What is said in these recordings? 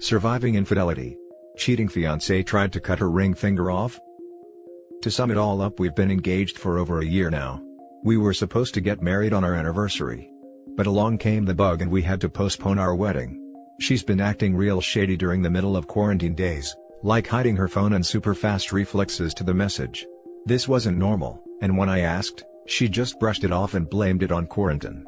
Surviving infidelity. Cheating fiancé tried to cut her ring finger off? To sum it all up, we've been engaged for over a year now. We were supposed to get married on our anniversary. But along came the bug and we had to postpone our wedding. She's been acting real shady during the middle of quarantine days, like hiding her phone and super fast reflexes to the message. This wasn't normal, and when I asked, she just brushed it off and blamed it on quarantine.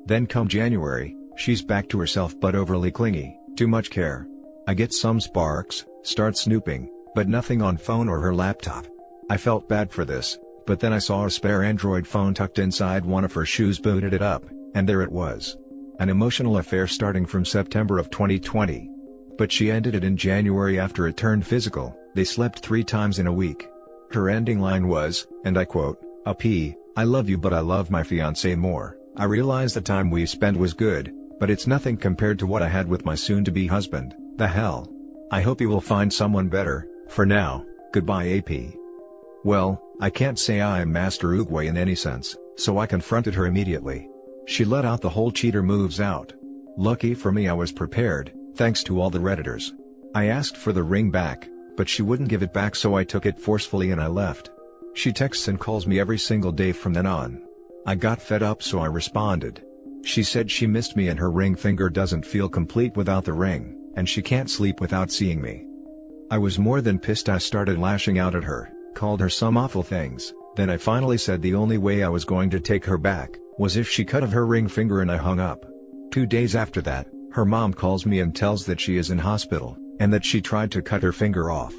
Then come January, she's back to herself but overly clingy, too much care. I get some sparks, start snooping, but nothing on phone or her laptop. I felt bad for this, but then I saw a spare Android phone tucked inside one of her shoes, booted it up, and there it was. An emotional affair starting from September of 2020. But she ended it in January after it turned physical. They slept 3 times in a week. Her ending line was, and I quote, I love you but I love my fiancé more. I realize the time we spent was good, but it's nothing compared to what I had with my soon-to-be husband. The hell. I hope you will find someone better. For now, goodbye AP. Well, I can't say I'm Master Oogway in any sense, so I confronted her immediately. She let out the whole cheater moves out. Lucky for me I was prepared, thanks to all the Redditors. I asked for the ring back, but she wouldn't give it back, so I took it forcefully and I left. She texts and calls me every single day from then on. I got fed up, so I responded. She said she missed me and her ring finger doesn't feel complete without the ring, and she can't sleep without seeing me. I was more than pissed. I started lashing out at her, called her some awful things, then I finally said the only way I was going to take her back was if she cut off her ring finger, and I hung up. 2 days after that, her mom calls me and tells that she is in hospital, and that she tried to cut her finger off.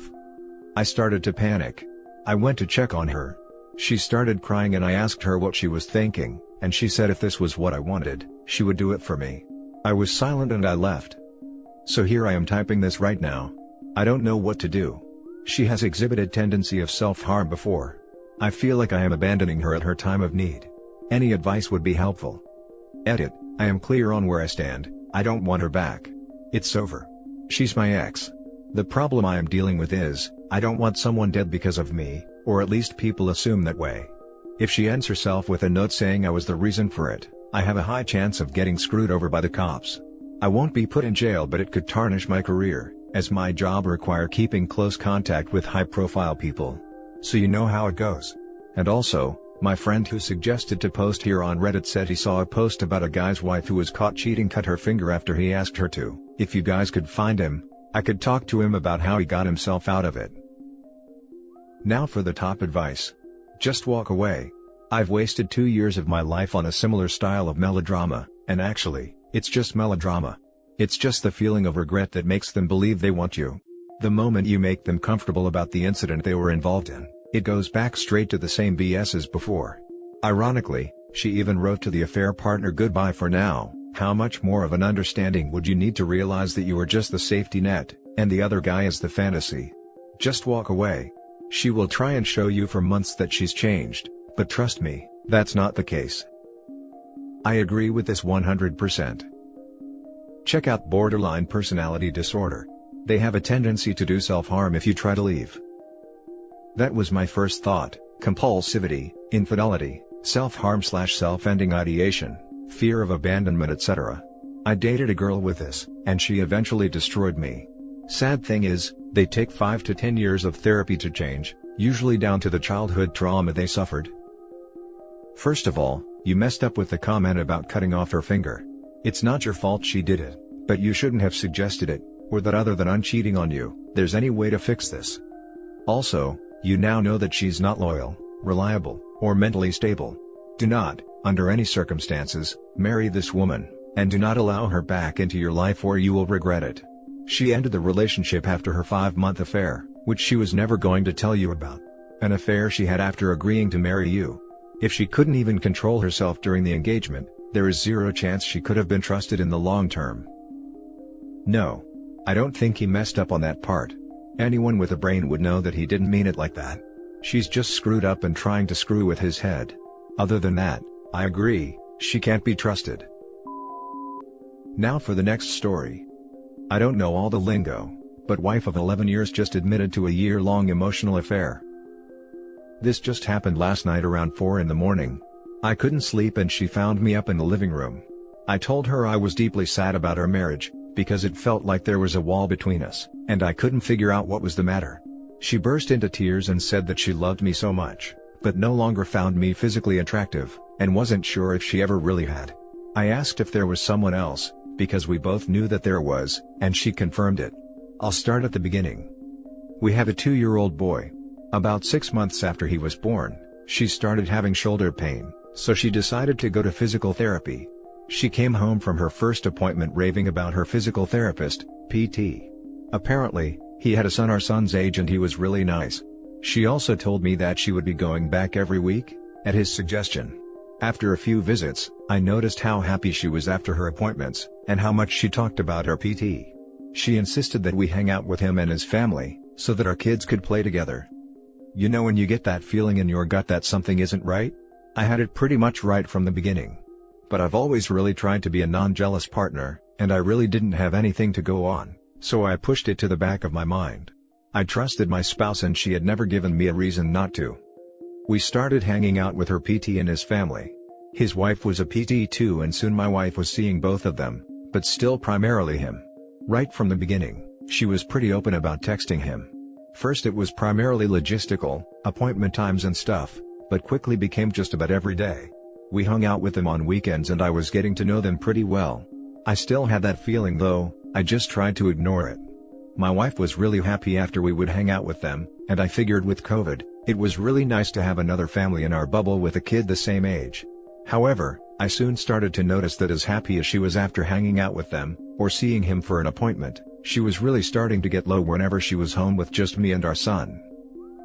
I started to panic. I went to check on her. She started crying and I asked her what she was thinking, and she said if this was what I wanted, she would do it for me. I was silent and I left. So here I am typing this right now. I don't know what to do. She has exhibited tendency of self-harm before. I feel like I am abandoning her at her time of need. Any advice would be helpful. Edit. I am clear on where I stand. I don't want her back. It's over. She's my ex. The problem I am dealing with is, I don't want someone dead because of me, or at least people assume that way. If she ends herself with a note saying I was the reason for it, I have a high chance of getting screwed over by the cops. I won't be put in jail, but it could tarnish my career, as my job require keeping close contact with high-profile people. So you know how it goes. And also, my friend who suggested to post here on Reddit said he saw a post about a guy's wife who was caught cheating cut her finger after he asked her to. If you guys could find him, I could talk to him about how he got himself out of it. Now for the top advice. Just walk away. I've wasted 2 years of my life on a similar style of melodrama, and actually, it's just melodrama. It's just the feeling of regret that makes them believe they want you. The moment you make them comfortable about the incident they were involved in, it goes back straight to the same BS as before. Ironically, she even wrote to the affair partner, "Goodbye for now. How much more of an understanding would you need to realize that you are just the safety net, and the other guy is the fantasy? Just walk away." She will try and show you for months that she's changed, but trust me, that's not the case. I agree with this 100%. Check out borderline personality disorder. They have a tendency to do self-harm if you try to leave. That was my first thought: compulsivity, infidelity, self-harm/self-ending ideation, fear of abandonment, etc. I dated a girl with this, and she eventually destroyed me. Sad thing is, they take 5 to 10 years of therapy to change, usually down to the childhood trauma they suffered. First of all, you messed up with the comment about cutting off her finger. It's not your fault she did it, but you shouldn't have suggested it, or that other than cheating on you, there's any way to fix this. Also, you now know that she's not loyal, reliable, or mentally stable. Do not, under any circumstances, marry this woman, and do not allow her back into your life or you will regret it. She ended the relationship after her 5-month affair, which she was never going to tell you about. An affair she had after agreeing to marry you. If she couldn't even control herself during the engagement, there is zero chance she could have been trusted in the long term. No. I don't think he messed up on that part. Anyone with a brain would know that he didn't mean it like that. She's just screwed up and trying to screw with his head. Other than that, I agree, she can't be trusted. Now for the next story. I don't know all the lingo, but wife of 11 years just admitted to a year-long emotional affair. This just happened last night around 4 in the morning. I couldn't sleep and she found me up in the living room. I told her I was deeply sad about our marriage, because it felt like there was a wall between us, and I couldn't figure out what was the matter. She burst into tears and said that she loved me so much, but no longer found me physically attractive, and wasn't sure if she ever really had. I asked if there was someone else, because we both knew that there was, and she confirmed it. I'll start at the beginning. We have a 2-year-old boy. About 6 months after he was born, she started having shoulder pain, so she decided to go to physical therapy. She came home from her first appointment raving about her physical therapist, PT. Apparently, he had a son our son's age and he was really nice. She also told me that she would be going back every week, at his suggestion. After a few visits, I noticed how happy she was after her appointments, and how much she talked about her PT. She insisted that we hang out with him and his family, so that our kids could play together. You know when you get that feeling in your gut that something isn't right? I had it pretty much right from the beginning. But I've always really tried to be a non-jealous partner, and I really didn't have anything to go on, so I pushed it to the back of my mind. I trusted my spouse and she had never given me a reason not to. We started hanging out with her PT and his family. His wife was a PT too, and soon my wife was seeing both of them, but still primarily him. Right from the beginning, she was pretty open about texting him. First it was primarily logistical, appointment times and stuff, but quickly became just about every day. We hung out with them on weekends and I was getting to know them pretty well. I still had that feeling though, I just tried to ignore it. My wife was really happy after we would hang out with them, and I figured with COVID, it was really nice to have another family in our bubble with a kid the same age. However, I soon started to notice that as happy as she was after hanging out with them, or seeing him for an appointment, she was really starting to get low whenever she was home with just me and our son.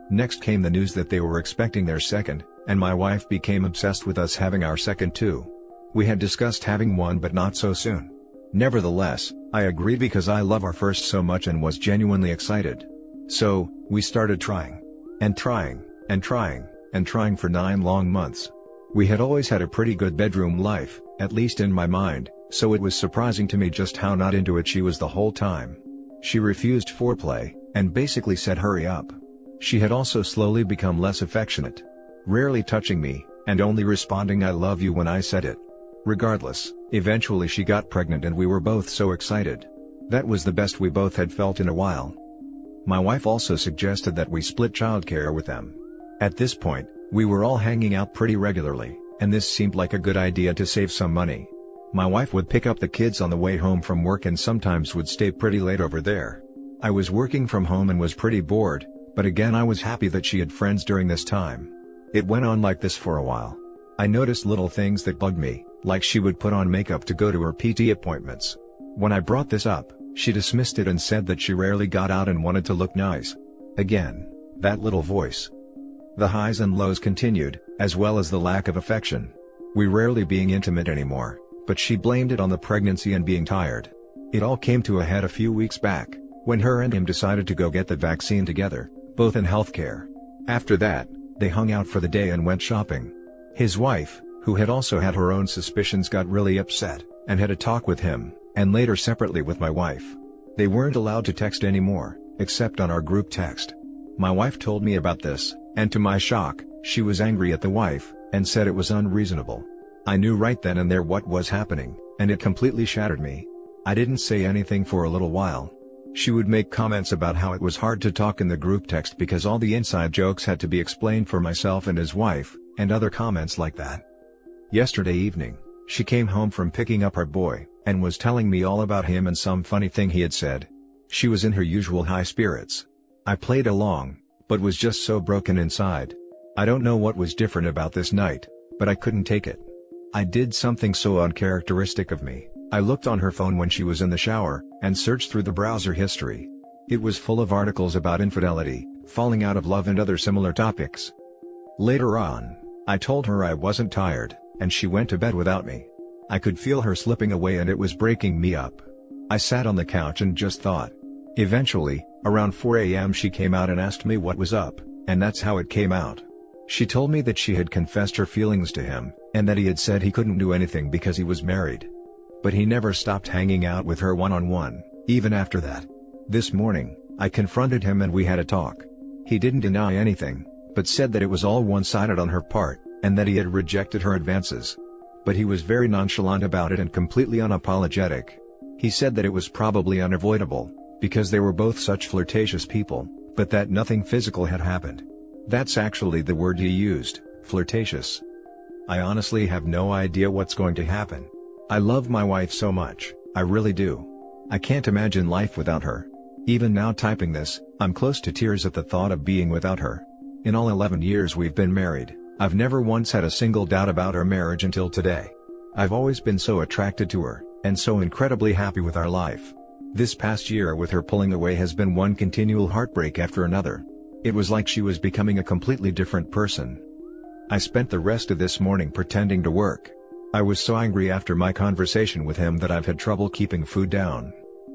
Next came the news that they were expecting their second, and my wife became obsessed with us having our second too. We had discussed having one but not so soon. Nevertheless, I agreed because I love our first so much and was genuinely excited. So, we started trying. And trying, and trying, and trying for 9 long months. We had always had a pretty good bedroom life, at least in my mind, so it was surprising to me just how not into it she was the whole time. She refused foreplay, and basically said hurry up. She had also slowly become less affectionate. Rarely touching me, and only responding I love you when I said it. Regardless, eventually she got pregnant and we were both so excited. That was the best we both had felt in a while. My wife also suggested that we split childcare with them. At this point, we were all hanging out pretty regularly, and this seemed like a good idea to save some money. My wife would pick up the kids on the way home from work and sometimes would stay pretty late over there. I was working from home and was pretty bored, but again I was happy that she had friends during this time. It went on like this for a while. I noticed little things that bugged me, like she would put on makeup to go to her PT appointments. When I brought this up, she dismissed it and said that she rarely got out and wanted to look nice. Again, that little voice. The highs and lows continued, as well as the lack of affection. We rarely being intimate anymore, but she blamed it on the pregnancy and being tired. It all came to a head a few weeks back, when her and him decided to go get the vaccine together, both in healthcare. After that, they hung out for the day and went shopping. His wife, who had also had her own suspicions, got really upset, and had a talk with him, and later separately with my wife. They weren't allowed to text anymore, except on our group text. My wife told me about this, and to my shock, she was angry at the wife, and said it was unreasonable. I knew right then and there what was happening, and it completely shattered me. I didn't say anything for a little while. She would make comments about how it was hard to talk in the group text because all the inside jokes had to be explained for myself and his wife, and other comments like that. Yesterday evening, she came home from picking up our boy, and was telling me all about him and some funny thing he had said. She was in her usual high spirits. I played along, but was just so broken inside. I don't know what was different about this night, but I couldn't take it. I did something so uncharacteristic of me. I looked on her phone when she was in the shower, and searched through the browser history. It was full of articles about infidelity, falling out of love and other similar topics. Later on, I told her I wasn't tired, and she went to bed without me. I could feel her slipping away and it was breaking me up. I sat on the couch and just thought. Eventually, around 4 a.m. she came out and asked me what was up, and that's how it came out. She told me that she had confessed her feelings to him, and that he had said he couldn't do anything because he was married. But he never stopped hanging out with her one-on-one, even after that. This morning, I confronted him and we had a talk. He didn't deny anything, but said that it was all one-sided on her part, and that he had rejected her advances. But he was very nonchalant about it and completely unapologetic. He said that it was probably unavoidable, because they were both such flirtatious people, but that nothing physical had happened. That's actually the word he used, flirtatious. I honestly have no idea what's going to happen. I love my wife so much, I really do. I can't imagine life without her. Even now typing this, I'm close to tears at the thought of being without her. In all 11 years we've been married, I've never once had a single doubt about our marriage until today. I've always been so attracted to her, and so incredibly happy with our life. This past year with her pulling away has been one continual heartbreak after another. It was like she was becoming a completely different person. I spent the rest of this morning pretending to work. I was so angry after my conversation with him that I've had trouble keeping food down.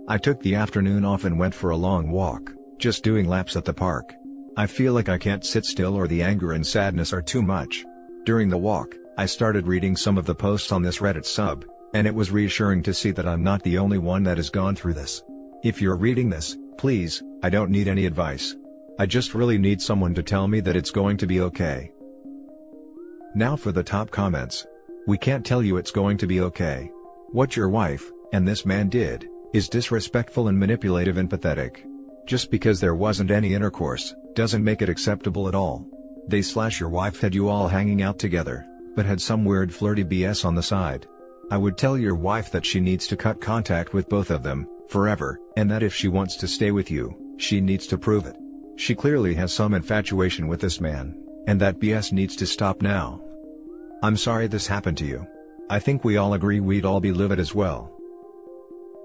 I took the afternoon off and went for a long walk, just doing laps at the park. I feel like I can't sit still, or the anger and sadness are too much. During the walk, I started reading some of the posts on this Reddit sub, and it was reassuring to see that I'm not the only one that has gone through this. If you're reading this, please, I don't need any advice. I just really need someone to tell me that it's going to be okay. Now for the top comments. We can't tell you it's going to be okay. What your wife, and this man did, is disrespectful and manipulative and pathetic. Just because there wasn't any intercourse, doesn't make it acceptable at all. Your wife had you all hanging out together, but had some weird flirty BS on the side. I would tell your wife that she needs to cut contact with both of them, forever, and that if she wants to stay with you, she needs to prove it. She clearly has some infatuation with this man, and that BS needs to stop now. I'm sorry this happened to you. I think we all agree we'd all be livid as well.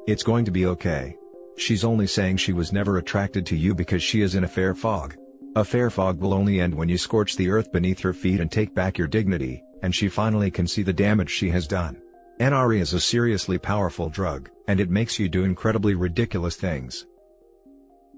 It's going to be okay. She's only saying she was never attracted to you because she is in a fair fog. A fair fog will only end when you scorch the earth beneath her feet and take back your dignity, and she finally can see the damage she has done. NRE is a seriously powerful drug, and it makes you do incredibly ridiculous things.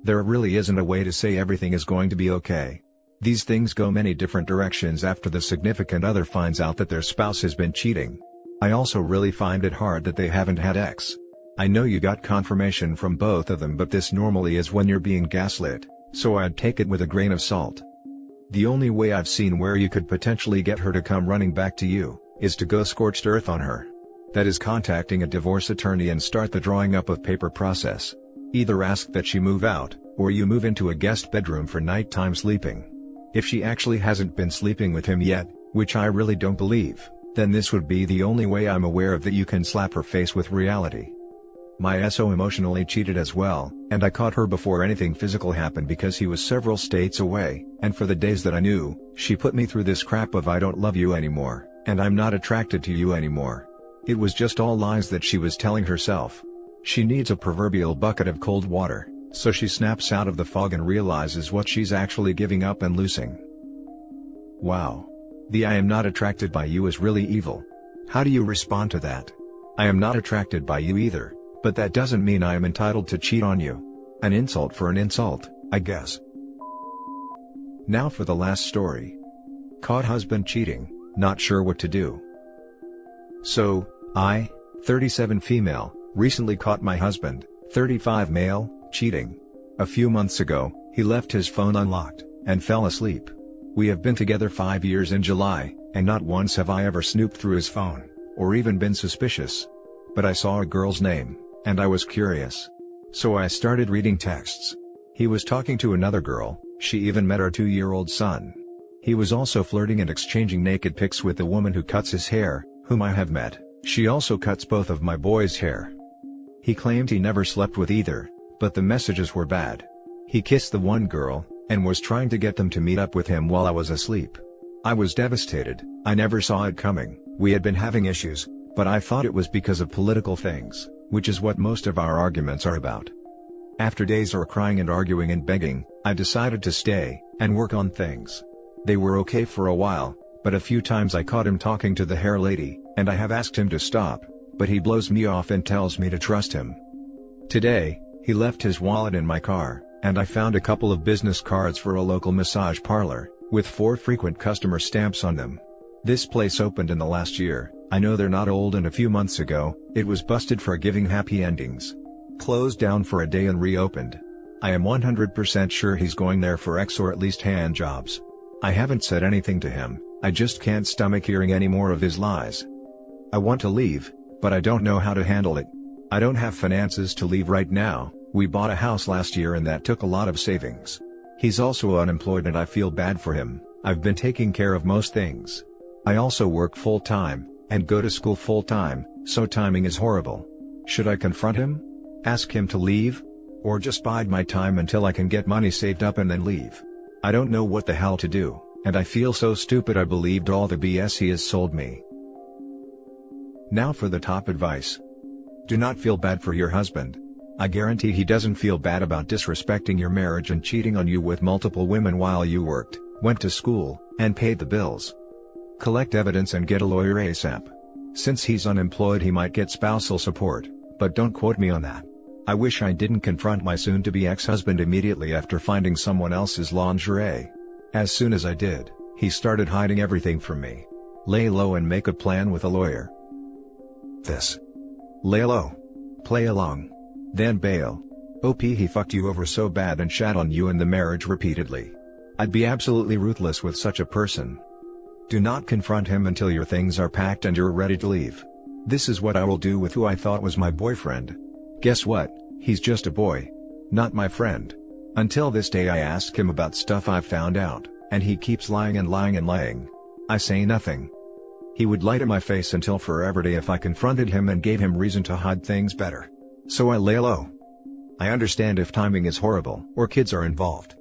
There really isn't a way to say everything is going to be okay. These things go many different directions after the significant other finds out that their spouse has been cheating. I also really find it hard that they haven't had sex. I know you got confirmation from both of them, but this normally is when you're being gaslit, so I'd take it with a grain of salt. The only way I've seen where you could potentially get her to come running back to you, is to go scorched earth on her. That is contacting a divorce attorney and start the drawing up of paper process. Either ask that she move out, or you move into a guest bedroom for nighttime sleeping. If she actually hasn't been sleeping with him yet, which I really don't believe, then this would be the only way I'm aware of that you can slap her face with reality. My SO emotionally cheated as well, and I caught her before anything physical happened because he was several states away, and for the days that I knew, she put me through this crap of I don't love you anymore, and I'm not attracted to you anymore. It was just all lies that she was telling herself. She needs a proverbial bucket of cold water, so she snaps out of the fog and realizes what she's actually giving up and losing. Wow. The I am not attracted by you is really evil. How do you respond to that? I am not attracted by you either, but that doesn't mean I am entitled to cheat on you. An insult for an insult, I guess. Now for the last story. Caught husband cheating, not sure what to do. So, I, 37 female, recently caught my husband, 35 male, cheating. A few months ago, he left his phone unlocked, and fell asleep. We have been together 5 years in July, and not once have I ever snooped through his phone, or even been suspicious. But I saw a girl's name, and I was curious. So I started reading texts. He was talking to another girl, she even met our 2-year-old son. He was also flirting and exchanging naked pics with the woman who cuts his hair, whom I have met. She also cuts both of my boys' hair. He claimed he never slept with either, but the messages were bad. He kissed the one girl, and was trying to get them to meet up with him while I was asleep. I was devastated. I never saw it coming. We had been having issues, but I thought it was because of political things, which is what most of our arguments are about. After days of crying and arguing and begging, I decided to stay, and work on things. They were okay for a while, but a few times I caught him talking to the hair lady, and I have asked him to stop, but he blows me off and tells me to trust him. Today, he left his wallet in my car, and I found a couple of business cards for a local massage parlor, with 4 frequent customer stamps on them. This place opened in the last year. I know they're not old, and a few months ago, it was busted for giving happy endings. Closed down for a day and reopened. I am 100% sure he's going there for X or at least hand jobs. I haven't said anything to him, I just can't stomach hearing any more of his lies. I want to leave, but I don't know how to handle it. I don't have finances to leave right now. We bought a house last year and that took a lot of savings. He's also unemployed and I feel bad for him. I've been taking care of most things. I also work full-time, and go to school full-time, so timing is horrible. Should I confront him? Ask him to leave? Or just bide my time until I can get money saved up and then leave? I don't know what the hell to do, and I feel so stupid I believed all the BS he has sold me. Now for the top advice. Do not feel bad for your husband. I guarantee he doesn't feel bad about disrespecting your marriage and cheating on you with multiple women while you worked, went to school, and paid the bills. Collect evidence and get a lawyer ASAP. Since he's unemployed he might get spousal support, but don't quote me on that. I wish I didn't confront my soon-to-be ex-husband immediately after finding someone else's lingerie. As soon as I did, he started hiding everything from me. Lay low and make a plan with a lawyer. Lay low. Play along. Then bail. OP he fucked you over so bad and shat on you in the marriage repeatedly. I'd be absolutely ruthless with such a person. Do not confront him until your things are packed and you're ready to leave. This is what I will do with who I thought was my boyfriend. Guess what? He's just a boy. Not my friend. Until this day I ask him about stuff I've found out, and he keeps lying and lying and lying. I say nothing. He would lie to my face until forever day if I confronted him and gave him reason to hide things better. So I lay low. I understand if timing is horrible or kids are involved.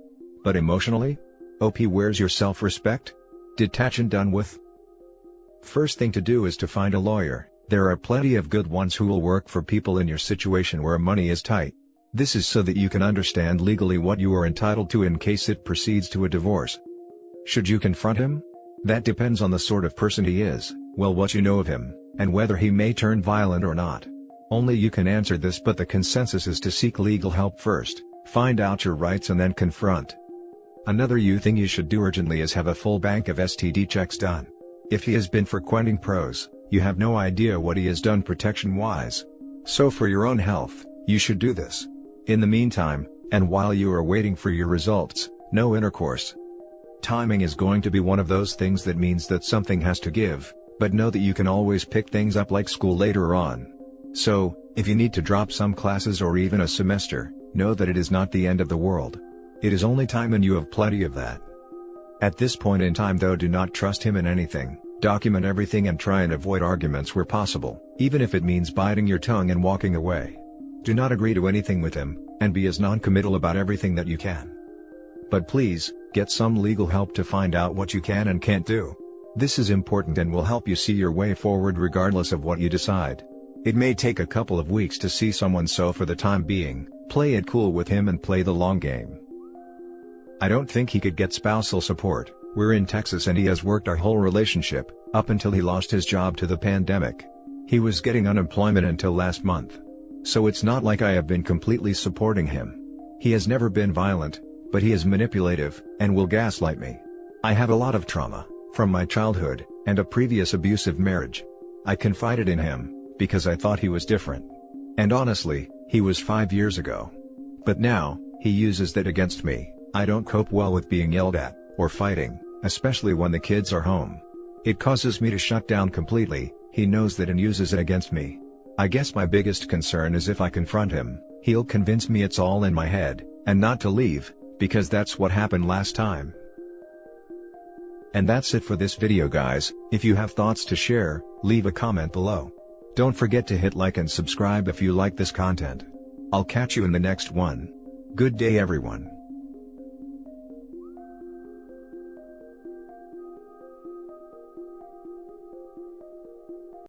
But emotionally? OP, where's your self-respect? Detach and done with. First thing to do is to find a lawyer. There are plenty of good ones who will work for people in your situation where money is tight. This is so that you can understand legally what you are entitled to in case it proceeds to a divorce. Should you confront him? That depends on the sort of person he is, well, what you know of him, and whether he may turn violent or not. Only you can answer this, but the consensus is to seek legal help first, find out your rights and then confront. Another thing you should do urgently is have a full bank of STD checks done. If he has been frequenting pros, you have no idea what he has done protection-wise. So for your own health, you should do this. In the meantime, and while you are waiting for your results, no intercourse. Timing is going to be one of those things that means that something has to give, but know that you can always pick things up like school later on. So, if you need to drop some classes or even a semester, know that it is not the end of the world. It is only time and you have plenty of that. At this point in time though, do not trust him in anything. Document everything and try and avoid arguments where possible, even if it means biting your tongue and walking away. Do not agree to anything with him, and be as non-committal about everything that you can. But please, get some legal help to find out what you can and can't do. This is important and will help you see your way forward regardless of what you decide. It may take a couple of weeks to see someone, so for the time being, play it cool with him and play the long game. I don't think he could get spousal support. We're in Texas and he has worked our whole relationship, up until he lost his job to the pandemic. He was getting unemployment until last month. So it's not like I have been completely supporting him. He has never been violent, but he is manipulative, and will gaslight me. I have a lot of trauma, from my childhood, and a previous abusive marriage. I confided in him, because I thought he was different. And honestly, he was 5 years ago. But now, he uses that against me. I don't cope well with being yelled at, or fighting, especially when the kids are home. It causes me to shut down completely. He knows that and uses it against me. I guess my biggest concern is if I confront him, he'll convince me it's all in my head, and not to leave, because that's what happened last time. And that's it for this video guys. If you have thoughts to share, leave a comment below. Don't forget to hit like and subscribe if you like this content. I'll catch you in the next one. Good day everyone.